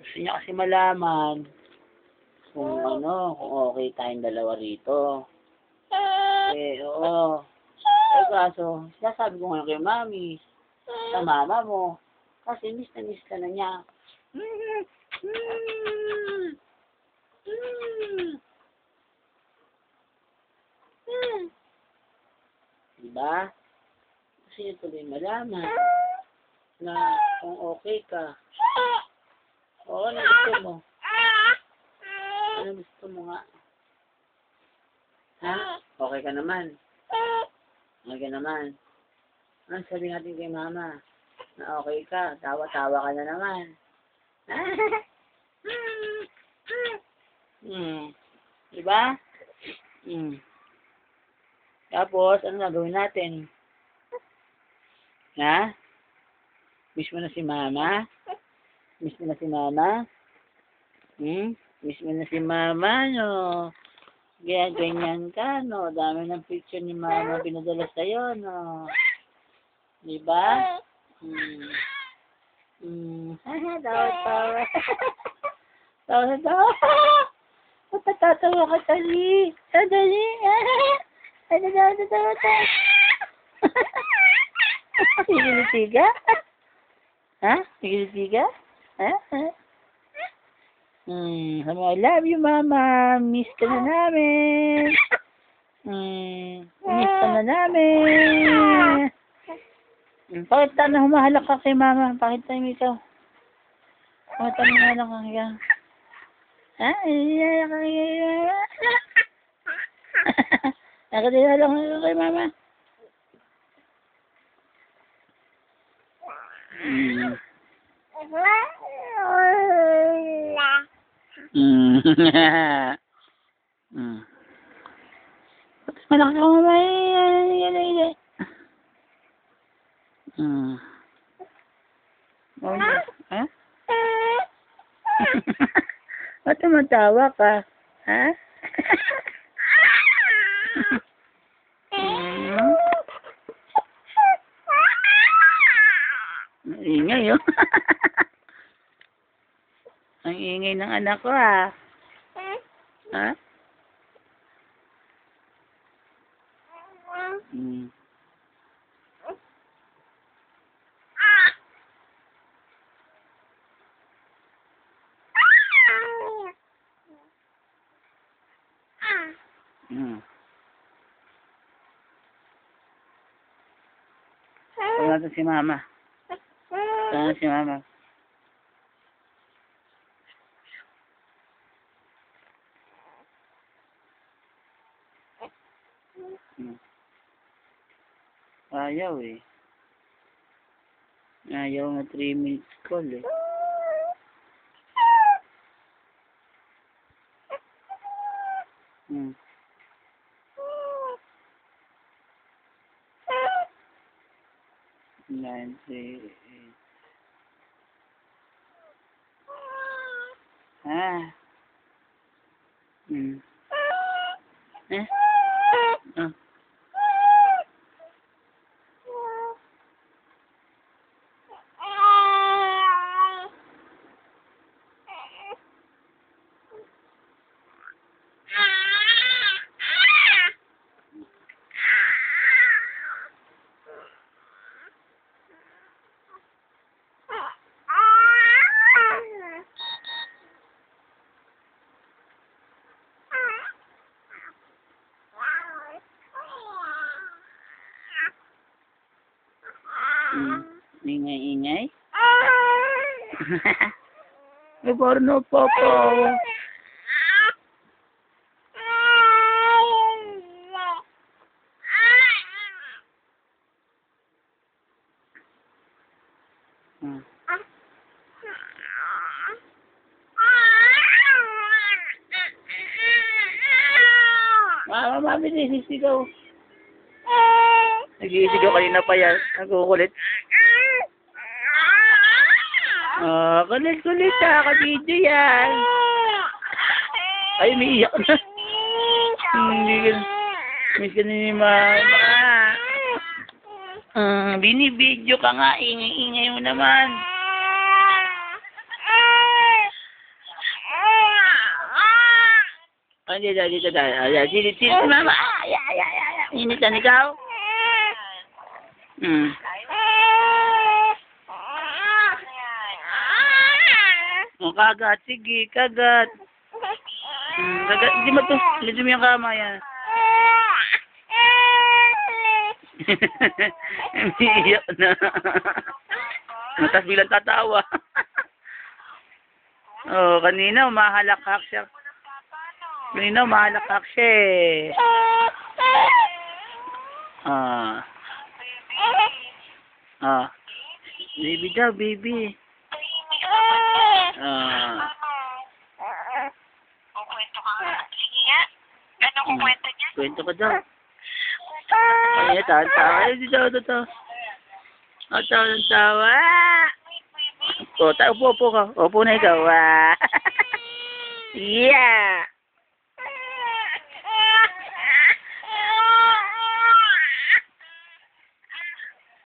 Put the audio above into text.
Gusto niya kasi malaman kung ano, kung okay tayong dalawa rito. Oo. Kaso, sinasabi ko ngayon kay mami, sa mama mo, kasi miss ka na niya. Diba? Kasi niya tuloy malaman na kung okay ka. Oo, ano gusto mo? Ano gusto mo nga? Ha? Okay ka naman? Okay ka naman? Ano sabi natin kay mama? Na okay ka, tawa-tawa ka na naman. Diba? Tapos, ano gagawin natin? Ha? Miss mo na si mama? Miss mo na si mama? Miss mo na si mama, no? Kaya ganyan ka, no? Dami ng picture ni mama pinadala sa'yo, no? Diba? Tawa-tawa. Tawa-tawa. Patatawa ka, Tali. Dali. Tawa-tawa. Sigilitiga? Ha? Sigilitiga? Ha? I love you, mama. Miss ka na namin. Miss ka na namin. Bakit na humahalak ka kay mama? Bakit tayo ikaw? Bakit tayo humahalak ka kay mama? Ha? Iiyak ka kay mama? Bakit iiyak ka kay mama? Malaki ka mama. Ha? Ba't tumatawa ka? Ha? Ingay, oh. Ang ingay ng anak ko, ha? Ha? Wala na si mama. Wala na si mama. Ayaw eh. Ayaw na 3 minutes call eh. Nine, three, eight. Ingay-ingay. Porno popo. Mama, binisisigaw. Nag-iisigaw kanina pa yan. Nagkukulit. Kulit-kulit ha. Ka-video yan. Ay, umiiyak na. Hindi ka. Miss ka na ni mama. Binibidyo ka nga. Ingay-ingay mo naman. Oh, dito, dito tayo. Ayan, silid si mama. Ay, ay, ay, ay. Initan ikaw? Hmm. Oh, kagat. Sige, kagat. Kagat. Hindi mo to. Hindi mo yung kama yan. Umiiyak na. Tapos bilang tatawa. Oh, kanina umahalakak siya. Kanina umahalakak siya eh. Ah. Ah. Baby daw, baby. Ah. Kukwento ka nga. Sige nga. Anong kukwento niya? Kwento ka daw. Ay, tawa. Ay, dito. Tawa. O, upo ka. Upo na ikaw. Yeah.